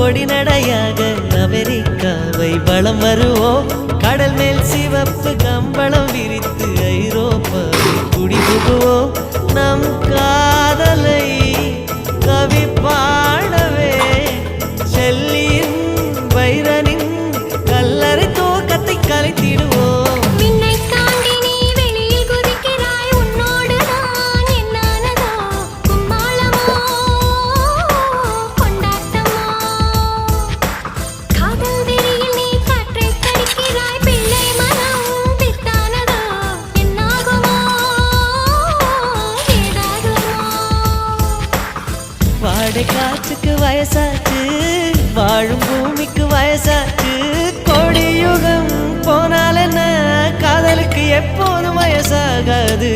பொடிநடையாக அமெரிக்காவை வலம் வருவோம். கடல் மேல் சிவப்பு கம்பளம் விரித்து ஐரோப்பாவை குடிபுகுவோம். நம் காதலை கவி பாடவே செல்லியின் வைரனின் கல்லறை தோக்கத்தை கலைத்திடுவோம். வாடை காற்றுக்கு வயசாச்சு, வாழும் பூமிக்கு வயசாச்சு. கொடியுகம் போனால் என்ன, காதலுக்கு எப்போதும் வயசாகாது.